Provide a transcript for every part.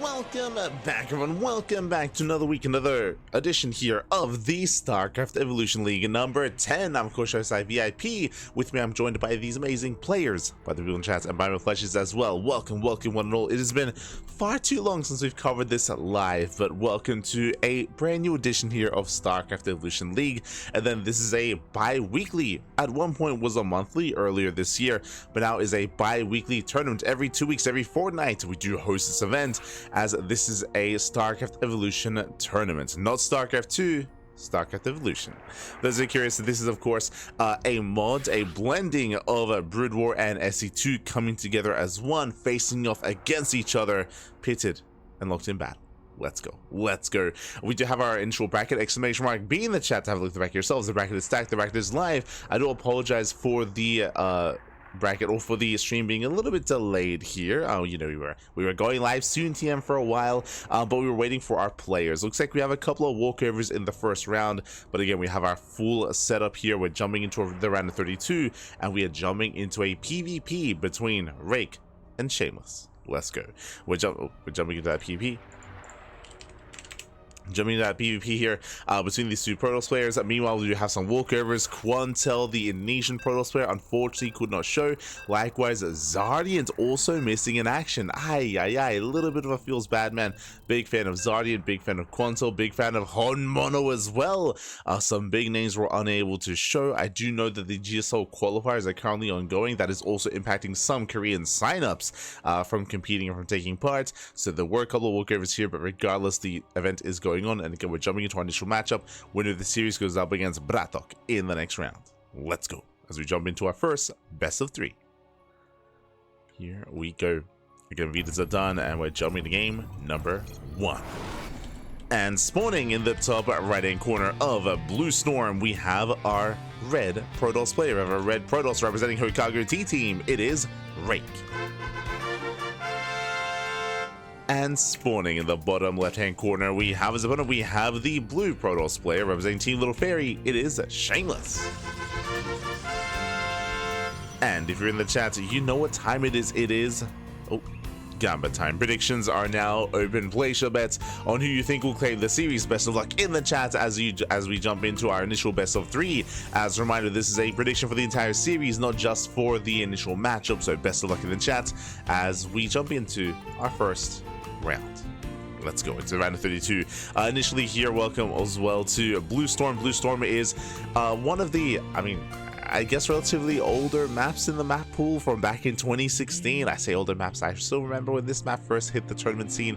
welcome back everyone, welcome back to another week, another edition here of the StarCraft Evolution League number 10. I'm of course SI VIP. With me I'm joined by these amazing players, by the people in chat and by my fleshes as well. Welcome one and all. It has been far too long since we've covered this live, but welcome to a brand new edition here of StarCraft Evolution League. And then this is a bi-weekly, at one point was a monthly earlier this year, but now is a bi-weekly tournament. Every 2 weeks, every fortnight we do host this event, as this is a StarCraft Evolution tournament, not StarCraft 2, StarCraft Evolution. Those are curious, this is of course a mod, a blending of Brood War and SC2 coming together as one, facing off against each other, pitted and locked in battle. Let's go. We do have our initial bracket, exclamation mark, be in the chat to have a look at the bracket yourselves. The bracket is stacked, the bracket is live. I do apologize for the bracket or for the stream being a little bit delayed here. You know, we were going live soon TM for a while, but we were waiting for our players. Looks like we have a couple of walkovers in the first round, but again we have our full setup here. We're jumping into the round of 32 and we are jumping into a PvP between Rake and Shameless. Let's go. We're jumping into that PvP. Jumping into that PvP here between these two Protoss players. Meanwhile, we do have some walkovers. Quantel, the Indonesian Protoss player, unfortunately could not show. Likewise, Zardian's also missing in action. A little bit of a feels bad, man. Big fan of Zardian, big fan of Quantel, big fan of Honmono as well. Some big names were unable to show. I do know that the GSL qualifiers are currently ongoing. That is also impacting some Korean signups from competing and from taking part. So there were a couple of walkovers here, but regardless, the event is going on, and again we're jumping into our initial matchup. Winner of the series goes up against Bratok in the next round. Let's go as we jump into our first best of 3. Here we go. Again, Vitas are done and we're jumping to game number 1. And spawning in the top right hand corner of Blue Storm, we have our red Protoss player. We have a red Protoss representing Hokago T team. It is Rake. And spawning in the bottom left-hand corner, we have as opponent, we have the blue Protoss player representing Team Little Fairy. It is Shameless. And if you're in the chat, you know what time it is. It is Gamba time. Predictions are now open. Place your bets on who you think will claim the series. Best of luck in the chat as we jump into our initial best of 3. As a reminder, this is a prediction for the entire series, not just for the initial matchup. So best of luck in the chat as we jump into our first round. Let's go. It's round of 32. Initially here, welcome as well to Blue Storm. Blue Storm is one of the, I guess, relatively older maps in the map pool from back in 2016. I say older maps, I still remember when this map first hit the tournament scene.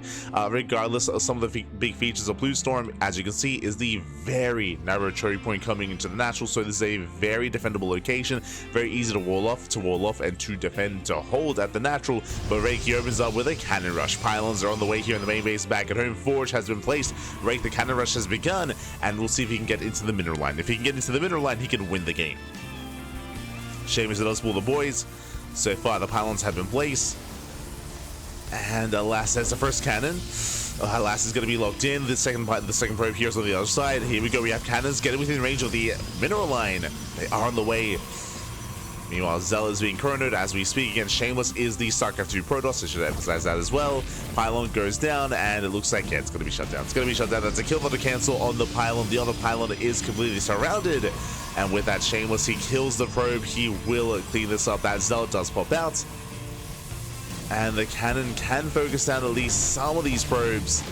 Regardless of some of the big features of Blue Storm, as you can see, is the very narrow cherry point coming into the natural. So this is a very defendable location, very easy to wall off, and to defend, to hold at the natural. But Rake here opens up with a cannon rush. Pylons are on the way here in the main base. Back at home, Forge has been placed. Rake, the cannon rush has begun, and we'll see if he can get into the mineral line. If he can get into the mineral line, he can win the game. Shameless does pull the boys. So far the pylons have been placed, and Alas has the first cannon. Alas is going to be locked in. The second probe here is on the other side. Here we go. We have cannons getting within range of the mineral line. They are on the way. Meanwhile, Zell is being chronoed as we speak. Again, Shameless is the StarCraft 2 Protoss. I should emphasize that as well. Pylon goes down, and it looks like, yeah, it's going to be shut down. It's going to be shut down. That's a kill for the cancel on the pylon. The other pylon is completely surrounded. And with that, Shameless, he kills the probe. He will clean this up. That Zell does pop out. And the cannon can focus down at least some of these probes.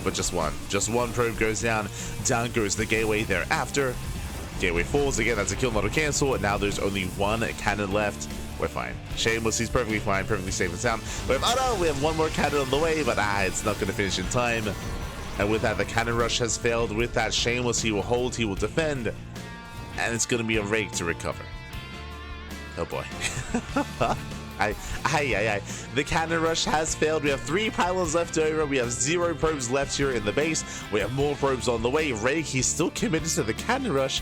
But just one. Just one probe goes down. Down goes the gateway thereafter. Gateway falls again. That's a kill, not a cancel. And now there's only one cannon left. We're fine. Shameless, he's perfectly fine, perfectly safe and sound. We have one more cannon on the way, but it's not going to finish in time. And with that, the cannon rush has failed. With that, Shameless, he will hold, he will defend, and it's going to be a Rake to recover. Oh boy. The cannon rush has failed. We have 3 pylons left over. We have 0 probes left here in the base. We have more probes on the way. Rake, he's still committed to the cannon rush.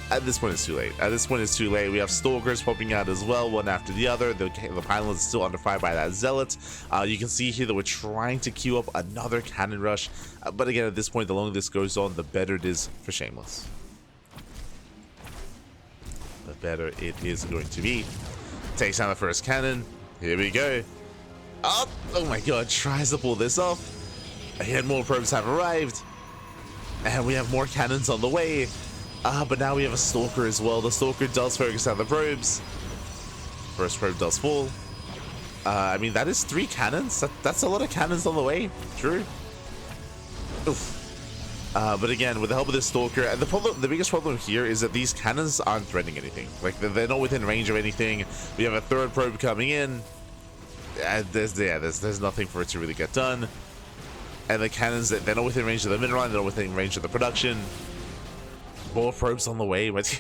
At this point, it's too late. We have Stalkers popping out as well, one after the other. The pylon is still under fire by that Zealot. You can see here that we're trying to queue up another cannon rush. But again, at this point, the longer this goes on, the better it is for Shameless. The better it is going to be. Takes down the first cannon. Here we go. Oh my god, tries to pull this off. Again, more probes have arrived. And we have more cannons on the way. But now we have a Stalker as well. The Stalker does focus on the probes. First probe does fall. I mean, that is 3 cannons. That's a lot of cannons on the way. True. Oof. But again, with the help of this Stalker, and the biggest problem here is that these cannons aren't threatening anything. Like, they're not within range of anything. We have a 3rd probe coming in. And there's nothing for it to really get done. And the cannons, they're not within range of the mineral, they're not within range of the production. More probes on the way. Let's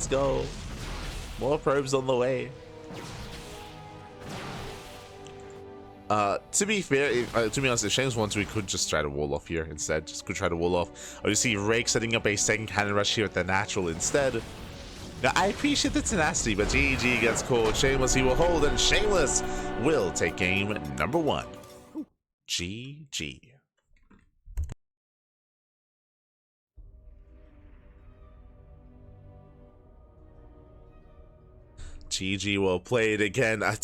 go. More probes on the way. To be fair, to be honest, if Shameless wants, we could just try to wall off here instead. Just could try to wall off. Oh, you see Rake setting up a 2nd cannon rush here at the natural instead. Now, I appreciate the tenacity, but GG gets called. Shameless, he will hold, and Shameless will take game number 1. GG. GG, well played again. I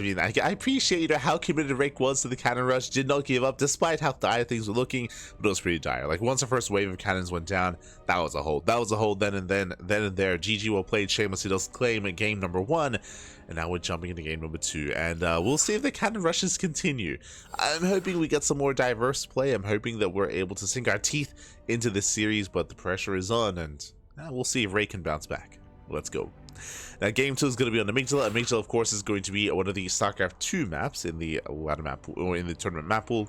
mean, I appreciate how committed Rake was to the cannon rush. Did not give up despite how dire things were looking, but it was pretty dire. Like, once the first wave of cannons went down, that was a hold. That was a hold then and there. GG, well played. Shameless, he does claim game number 1. And now we're jumping into game number 2, and we'll see if the cannon rushes continue. I'm hoping we get some more diverse play. I'm hoping that we're able to sink our teeth into this series, but the pressure is on, and we'll see if Rake can bounce back. Let's go. Now, game 2 is going to be on Amygdala. Amygdala, of course, is going to be one of the StarCraft 2 maps in the ladder map pool, or in the tournament map pool.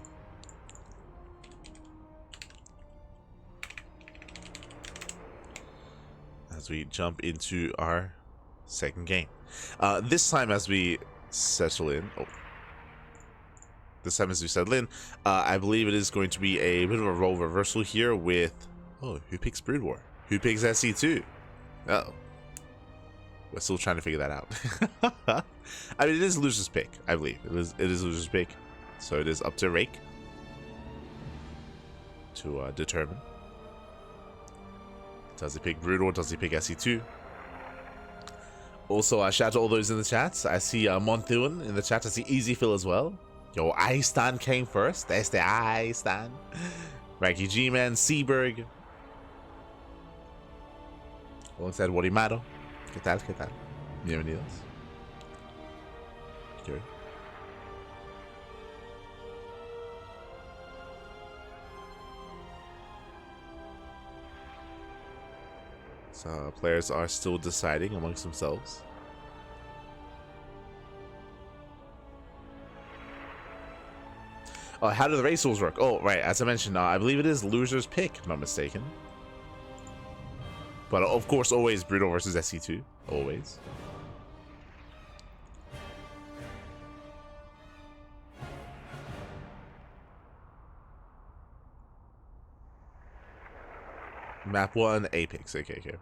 As we jump into our 2nd game. This time, as we settle in, I believe it is going to be a bit of a role reversal here with, who picks Brood War? Who picks SC2? Uh-oh. We're still trying to figure that out. I mean, it is loser's pick, I believe. It is loser's pick. So it is up to Rake to determine. Does he pick Brood or does he pick SC2? Also, shout out to all those in the chat. I see Monthun in the chat. I see Easyfill as well. Yo, Istan came first. That's the Istan. Ranky G-Man, Seaberg. Alongside Warimaro. ¿Qué tal? ¿Qué tal? Bienvenidos. Okay. So players are still deciding amongst themselves. Oh, how do the race rules work? Oh, right. As I mentioned, I believe it is loser's pick, if I'm not mistaken. But of course, always Brutal versus SC2. Always. Map 1, Apex. Okay, okay.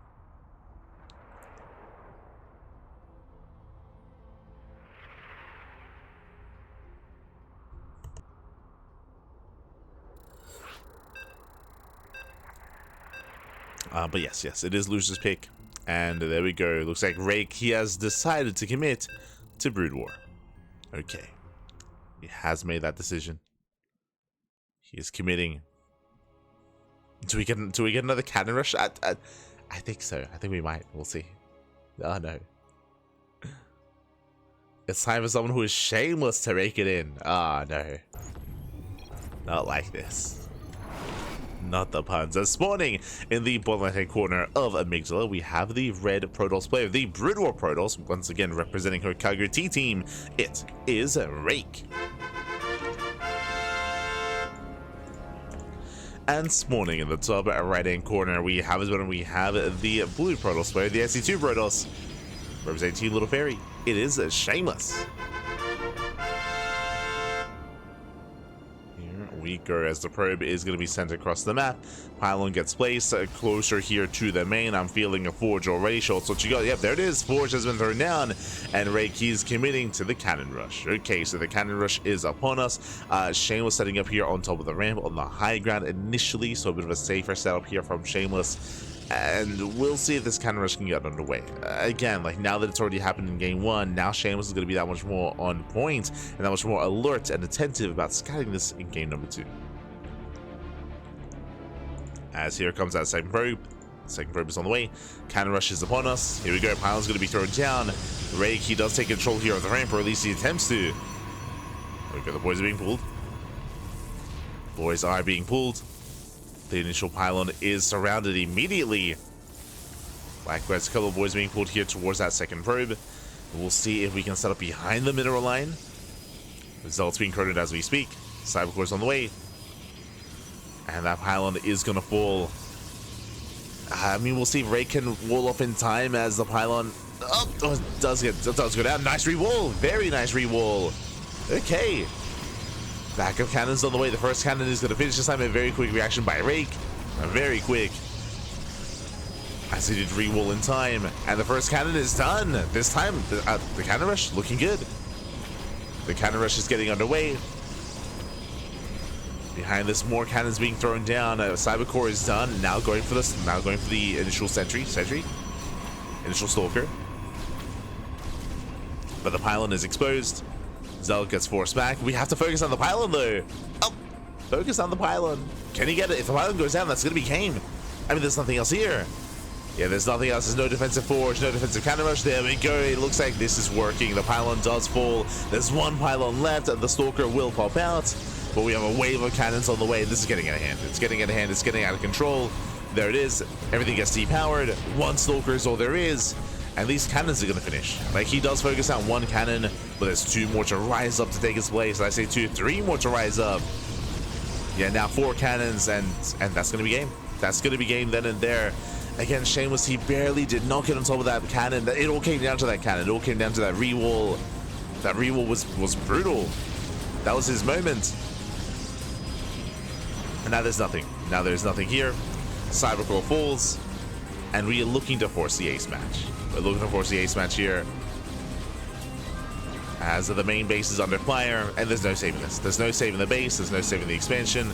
But yes, it is loser's pick. And there we go. Looks like Rake, he has decided to commit to Brood War. Okay. He has made that decision. He is committing. Do we get another cannon rush? I think so. I think we might. We'll see. Oh no. It's time for someone who is shameless to rake it in. Ah, no. Not like this. Not the puns. As spawning in the bottom right hand corner of Amygdala, we have the red Protoss player, the Brood War Protoss, once again representing her Kagu T team. It is Rake. And spawning in the top right hand corner, we have the blue Protoss player, the SC2 Protoss, representing Team Little Fairy. It is Shameless. We go as the probe is going to be sent across the map. Pylon gets placed closer here to the main. I'm feeling a Forge already. Schultz, what you got? Yep, there it is. Forge has been thrown down, and Rake is committing to the cannon rush. Okay, so the cannon rush is upon us. Shameless setting up here on top of the ramp on the high ground initially, so a bit of a safer setup here from Shameless. and we'll see if this cannon rush can get underway. Again, like now that it's already happened in game 1, now Shameless is going to be that much more on point and that much more alert and attentive about scouting this in game number 2. As here comes that second probe. Second probe is on the way. Cannon rush is upon us. Here we go. Pylon's going to be thrown down. Rake, he does take control here of the ramp, or at least he attempts to. There we go. The boys are being pulled. Boys are being pulled. The initial pylon is surrounded immediately. Likewise, a couple of boys being pulled here towards that second probe. We'll see if we can set up behind the mineral line. Results being coded as we speak. Cybercore's on the way. And that pylon is going to fall. I mean, we'll see if Rake can wall off in time as the pylon does go down. Nice re-wall. Very nice re-wall. Okay. Backup cannons on the way. The first cannon is going to finish this time. A very quick reaction by Rake. Very quick. As he did re-wall in time. And the first cannon is done. This time, the cannon rush looking good. The cannon rush is getting underway. Behind this, more cannons being thrown down. Cybercore is done. Now going for this. Now going for the initial sentry. Initial stalker. But the pylon is exposed. Zell gets forced back. We have to focus on the pylon though. Oh, focus on the pylon. Can he get it? If the pylon goes down, that's going to be game. I mean, there's nothing else here. Yeah, there's nothing else. There's no defensive forge, no defensive cannon rush. There we go. It looks like this is working. The pylon does fall. There's one pylon left, and the stalker will pop out. But we have a wave of cannons on the way. This is getting out of hand. It's getting out of hand. It's getting out of control. There it is. Everything gets depowered. One stalker is all there is. And these cannons are going to finish. Like, he does focus on one cannon, but there's 2 more to rise up to take its place. I say 2, 3 more to rise up. Yeah, now 4 cannons, and that's going to be game. That's going to be game then and there. Again, Shameless, he barely did not get on top of that cannon. It all came down to that cannon. It all came down to that re-wall. That re-wall was brutal. That was his moment. And now there's nothing. Now there's nothing here. Cybercore falls. And we are looking to force the ace match. We're looking to force the ace match here. As the main base is under fire, and there's no saving this. There's no saving the base, there's no saving the expansion.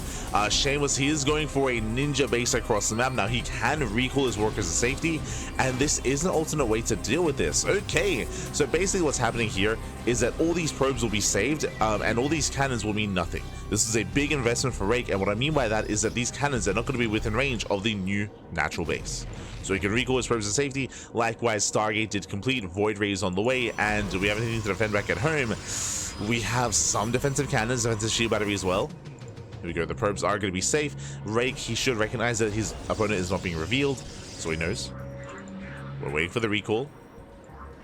Shameless, he is going for a ninja base across the map. Now, he can recall his workers to safety, and this is an alternate way to deal with this. Okay, so basically what's happening here is that all these probes will be saved, and all these cannons will mean nothing. This is a big investment for Rake, and what I mean by that is that these cannons are not going to be within range of the new natural base. So he can recall his probes to safety. Likewise, Stargate did complete. Void Ray is on the way, and do we have anything to defend back at home? We have some defensive cannons, defensive shield battery as well. Here we go. The probes are going to be safe. Rake, he should recognize that his opponent is not being revealed, so he knows. We're waiting for the recall.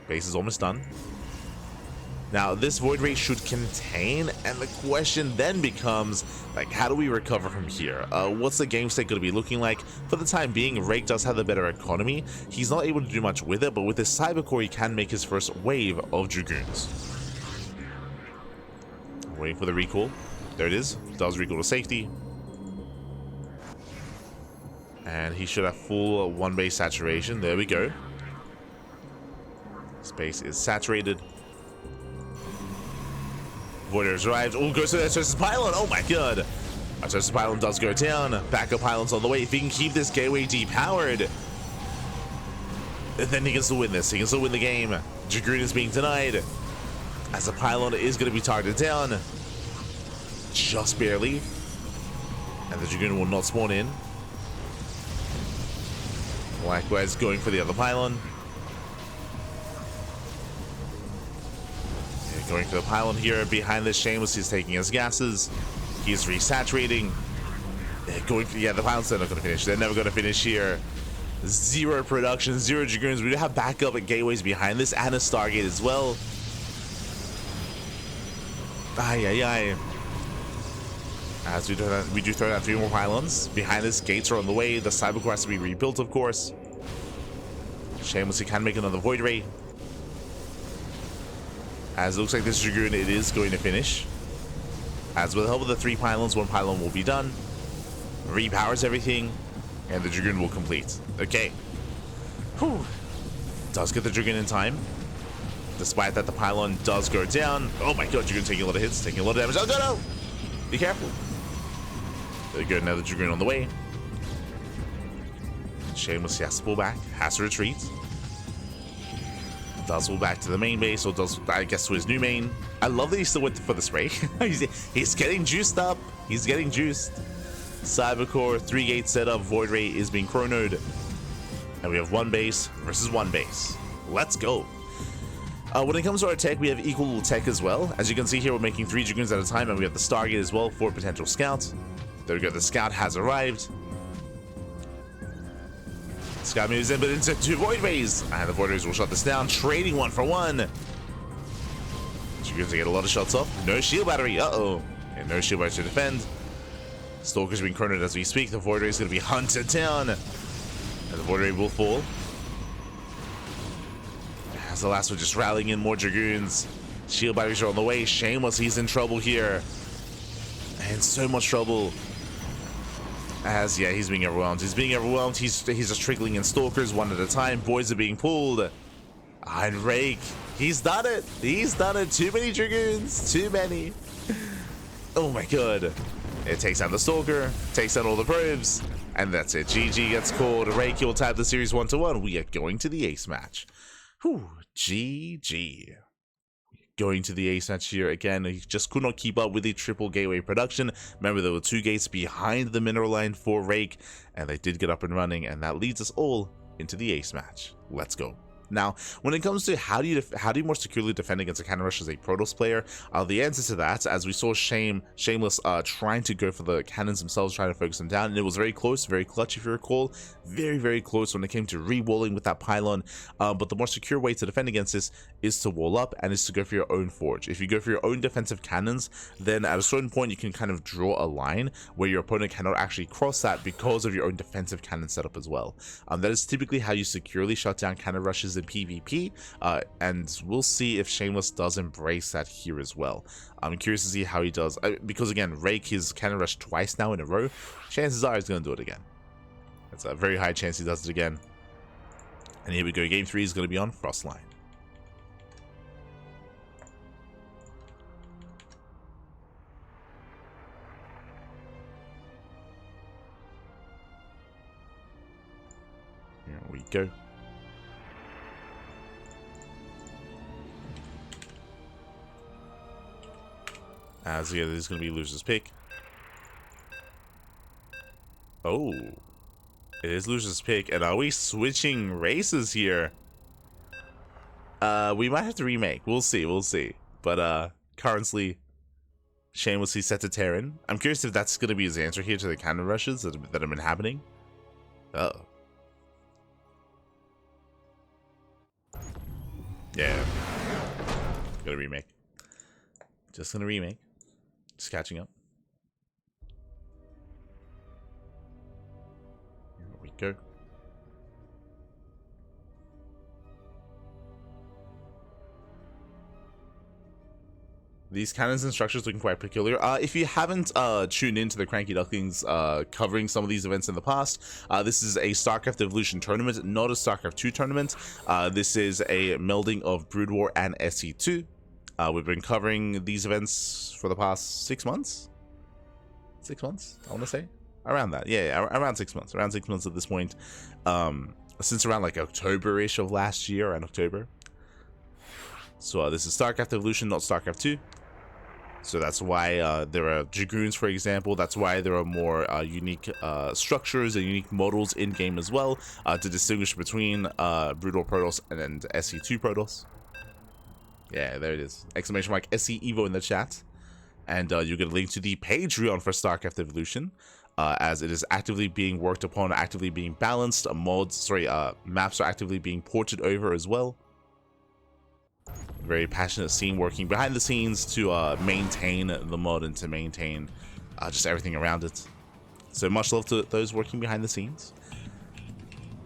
Base is almost done. Now, this Void Ray should contain, and the question then becomes, like, how do we recover from here? What's the game state going to be looking like? For the time being, Rake does have the better economy. He's not able to do much with it, but with his Cybercore, he can make his first wave of Dragoons. Waiting for the recall. There it is. Does recall to safety. And he should have full 1 base saturation. There we go. Space is saturated. Voider has arrived. Oh, goes to the Artosis pylon. Oh my god. Artosis pylon does go down. Backup pylons on the way. If he can keep this gateway depowered, then he can still win this. He can still win the game. Dragoon is being denied, as the pylon is going to be targeted down. Just barely. And the Dragoon will not spawn in. Likewise, going for the other pylon. Going for the pylon here. Behind this, Shameless is taking his gases. He's resaturating. Going for, yeah, the pylons are not going to finish. They're never going to finish here. 0 production, 0 Dragoons. We do have backup at gateways behind this, and a Stargate as well. As we do throw down 3 more pylons. Behind this, gates are on the way. The Cybercore has to be rebuilt, of course. Shameless, he can make another Void Ray. As it looks like this Dragoon, it is going to finish. As with the help of the 3 pylons, 1 pylon will be done. Repowers everything, and the Dragoon will complete. Okay. Whew. Does get the Dragoon in time. Despite that, the pylon does go down. Oh my god, Dragoon taking a lot of hits, taking a lot of damage. Oh, no! Be careful. There you go, now the Dragoon on the way. Shameless has to pull back, has to retreat. Does pull back to the main base, or does, I guess, to his new main. I love that he still went for the spray. He's getting juiced up. He's getting juiced. Cybercore, 3-gate setup. Void Ray is being chronoed. And we have one base versus one base. Let's go. When it comes to our tech, we have equal tech as well. As you can see here, we're making 3 Dragoons at a time, and we have the Stargate as well for potential scouts. There we go, the scout has arrived. Scout moves in, but into 2 Void Rays. And the Void Rays will shut this down, trading 1 for 1. Dragoons get a lot of shots off. No shield battery, uh-oh. And no shield battery to defend. Stalker's being chronoed as we speak. The Void Ray is going to be hunted down. And the Void Ray will fall. As the last one just rallying in more Dragoons. Shield batteries are on the way. Shameless, he's in trouble here. And so much trouble. As, yeah, he's being overwhelmed. He's being overwhelmed. He's just trickling in Stalkers one at a time. Boys are being pulled. And Rake, he's done it. He's done it. Too many Dragoons. Too many. Oh my god. It takes out the Stalker. Takes out all the probes. And that's it. GG gets called. Rake, you'll tab the series 1-1. We are going to the ace match. Whew, GG. Going to the ace match here again. He just could not keep up with the triple gateway production. Remember, there were 2 gates behind the mineral line for Rake, and they did get up and running, and that leads us all into the ace match. Let's go. Now, when it comes to how do you more securely defend against a cannon rush as a Protoss player, the answer to that, as we saw Shameless trying to go for the cannons themselves, trying to focus them down, and it was very close, very clutch if you recall, very, very close when it came to re-walling with that pylon, but the more secure way to defend against this is to wall up and is to go for your own forge. If you go for your own defensive cannons, then at a certain point you can kind of draw a line where your opponent cannot actually cross that because of your own defensive cannon setup as well. That is typically how you securely shut down cannon rushes in PvP, and we'll see if Shameless does embrace that here as well. I'm curious to see how he does, because again, Rake his cannon rush twice now in a row. Chances are he's going to do it again. It's a very high chance he does it again. And here we go, game 3 is going to be on Frostline. Here we go. As yeah, this is going to be loser's pick. Oh, it is loser's pick. And are we switching races here? We might have to remake. We'll see. We'll see. But currently, Shamelessly set to Terran. I'm curious if that's going to be his answer here to the cannon rushes that have been happening. Uh-oh. Yeah. Gonna remake. Just gonna remake. Just catching up. Here we go. These cannons and structures looking quite peculiar. If you haven't tuned into the CranKy Ducklings covering some of these events in the past, this is a StarCraft Evolution tournament, not a StarCraft 2 tournament. This is a melding of Brood War and SC2. We've been covering these events for the past 6 months. 6 months, I want to say. Around that, yeah, around 6 months. Around 6 months at this point. Since around like October-ish of last year, around October. So this is StarCraft Evolution, not StarCraft 2. So that's why there are Dragoons, for example. That's why there are more unique structures and unique models in-game as well to distinguish between Brood War Protoss and SC2 Protoss. Yeah, there it is. Exclamation mark SC Evo in the chat. And you get a link to the Patreon for StarCraft Evolution, as it is actively being worked upon, actively being balanced. Maps are actively being ported over as well. Very passionate team working behind the scenes to maintain the mod and to maintain just everything around it. So much love to those working behind the scenes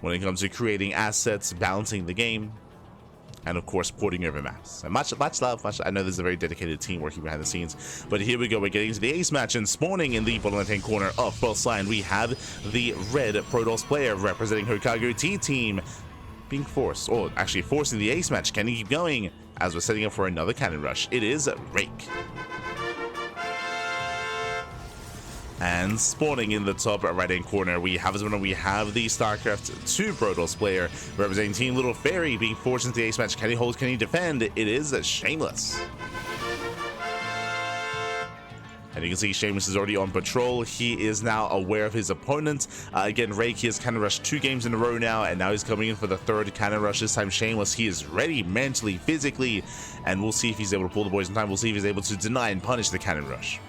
when it comes to creating assets, balancing the game, and of course porting over maps. And much love. I know there's a very dedicated team working behind the scenes. But here we go. We're getting to the ace match, and spawning in the bottom left-hand corner of Frostline, we have the red Protoss player representing Hokago T-Team being forced, or actually forcing the ace match. Can he keep going? As we're setting up for another cannon rush, it is Rake. And spawning in the top right hand corner, we have the StarCraft 2 Protoss player representing Team Little Fairy, being forced into the ace match. Can he hold? Can he defend? It is Shameless. And you can see Shameless is already on patrol. He is now aware of his opponent. Again, Rake, he has cannon rushed 2 games in a row now, and now he's coming in for the 3rd cannon rush. This time Shameless, he is ready mentally, physically, and we'll see if he's able to pull the boys in time. We'll see if he's able to deny and punish the cannon rush.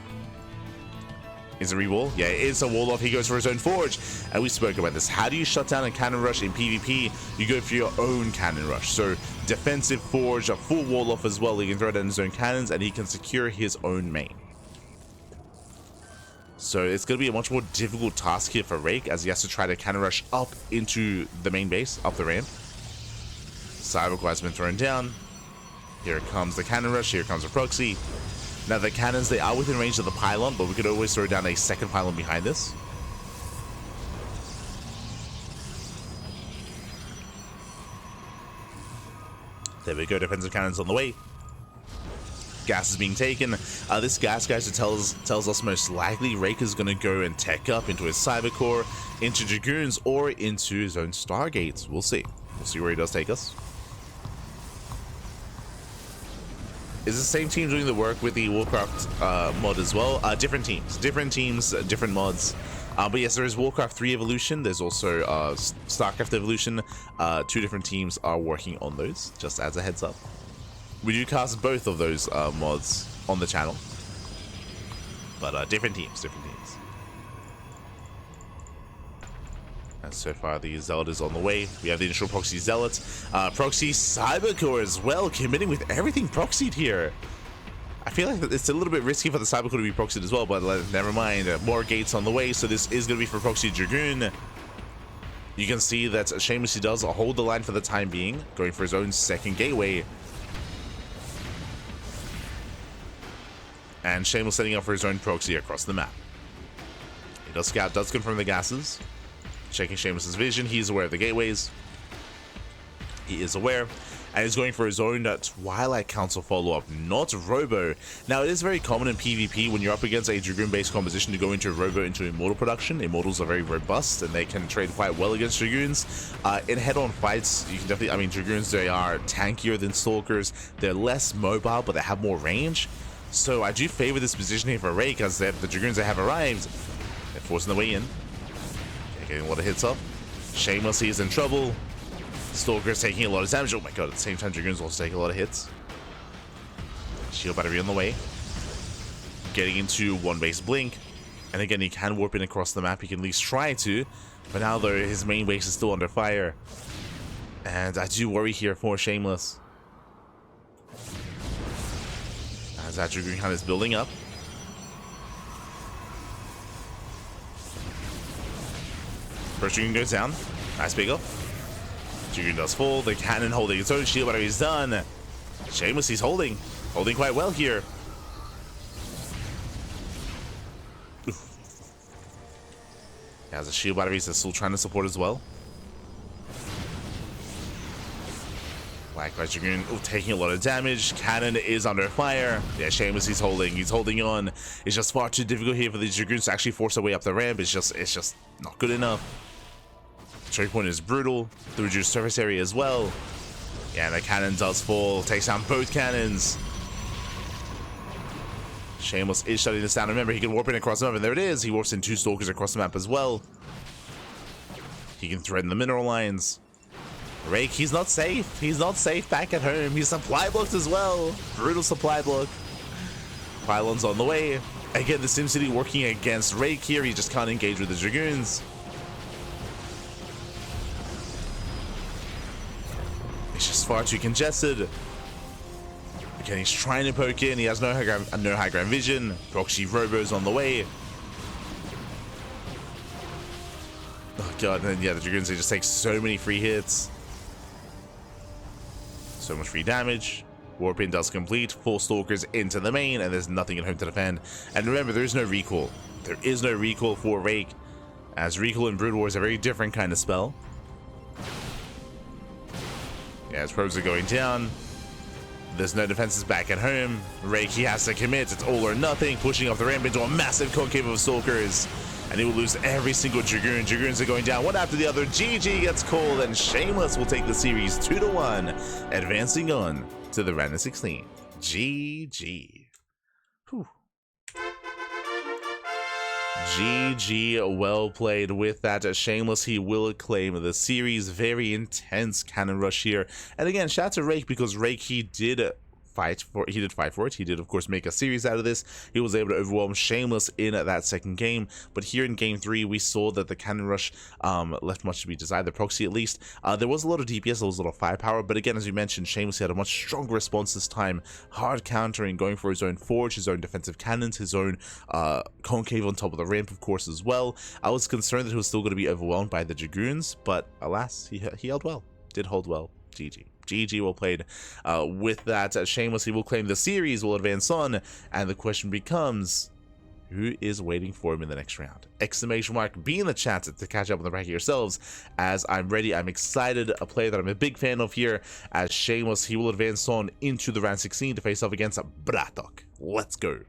Is it a re-wall? Yeah, it is a wall off. He goes for his own forge. And we spoke about this. How do you shut down a cannon rush in PvP? You go for your own cannon rush. So defensive forge, a full wall off as well. He can throw down his own cannons and he can secure his own main. So it's going to be a much more difficult task here for Rake as he has to try to cannon rush up into the main base, up the ramp. Cybercore has been thrown down. Here comes the cannon rush. Here comes a proxy. Now the cannons, they are within range of the pylon, but we could always throw down a second pylon behind this. There we go, defensive cannons on the way. Gas is being taken. This gas, guys, tells us most likely Rake is going to go and tech up into his Cybercore, into Dragoons, or into his own Stargates. We'll see. We'll see where he does take us. Is the same team doing the work with the Warcraft mod as well? Different teams, different mods. But yes, there is Warcraft 3 Evolution. There's also StarCraft Evolution. 2 different teams are working on those, just as a heads up. We do cast both of those mods on the channel. But different teams. And so far, the Zealot is on the way. We have the initial Proxy Zealot. Proxy Cybercore as well, committing with everything proxied here. I feel like it's a little bit risky for the Cybercore to be proxied as well, but never mind. More gates on the way, so this is going to be for Proxy Dragoon. You can see that Shameless, he does hold the line for the time being, going for his own second gateway. And Shameless setting up for his own proxy across the map. He does scout, does confirm the gases. Checking Shameless's vision, he's aware of the gateways. He is aware, and he's going for his own Twilight Council follow-up, not Robo. Now, it is very common in PvP when you're up against a Dragoon-based composition to go into Robo into Immortal production. Immortals are very robust, and they can trade quite well against Dragoons. In head-on fights, you can definitely, I mean, Dragoons, they are tankier than Stalkers. They're less mobile, but they have more range. So I do favor this position here for Rake, as the Dragoons that have arrived, they're forcing the way in. Getting a lot of hits up. Shameless, he is in trouble. Stalker's taking a lot of damage. Oh my god, at the same time, Dragoons also take a lot of hits. Shield battery on the way. Getting into one base blink. And again, he can warp in across the map. He can at least try to. But now, though, his main base is still under fire. And I do worry here for Shameless. As that Dragoon Hunt is building up. First Dragoon goes down. Nice big up. Dragoon does fall. The cannon holding its own. Shield battery is done. Shameless, he's holding quite well here. Has the shield batteries that's still trying to support as well. Likewise, Dragoon taking a lot of damage. Cannon is under fire. Yeah, Shameless, he's holding on. It's just far too difficult here for the Dragoons to actually force their way up the ramp. It's just not good enough. Choke point is brutal. The reduced surface area as well. Yeah, the cannon does fall. Takes down both cannons. Shameless is shutting this down. Remember, he can warp in across the map, and there it is. He warps in 2 Stalkers across the map as well. He can threaten the mineral lines. Rake, he's not safe. He's not safe back at home. He's supply blocked as well. Brutal supply block. Pylons on the way. Again, the SimCity working against Rake here. He just can't engage with the Dragoons. It's just far too congested. Again, he's trying to poke in. He has no high ground vision. Proxy Robo's on the way. Oh god, and then yeah, the Dragoons, they just take so many free hits. So much free damage. Warp in does complete. 4 Stalkers into the main, and there's nothing at home to defend. And remember, there is no recall. There is no recall for Rake, as recall in Brood War is a very different kind of spell. Yeah, his probes are going down. There's no defenses back at home. Rake, he has to commit. It's all or nothing, pushing off the ramp into a massive concave of Stalkers. And he will lose every single Dragoon. Dragoons are going down one after the other. GG gets called, and Shameless will take the series 2-1, advancing on to the round of 16. GG. Whew. GG, well played with that. Shameless, he will claim the series. Very intense cannon rush here. And again, shout out to Rake, because Rake, he did fight for it. He did, of course, make a series out of this. He was able to overwhelm Shameless in that second game. But here in game 3, we saw that the cannon rush left much to be desired, the proxy at least. There was a lot of DPS, there was a lot of firepower, but again, as you mentioned, Shameless had a much stronger response this time, hard countering, going for his own forge, his own defensive cannons, his own concave on top of the ramp, of course, as well. I was concerned that he was still going to be overwhelmed by the Dragoons, but alas, he held well, did hold well. GG. GG, well played with that. Shameless, he will claim the series, will advance on, and the question becomes, who is waiting for him in the next round? Exclamation mark, be in the chat to catch up on the bracket yourselves, as I'm ready. I'm excited. A player that I'm a big fan of here, as Shameless, he will advance on into the round 16 to face off against Bratok. Let's go.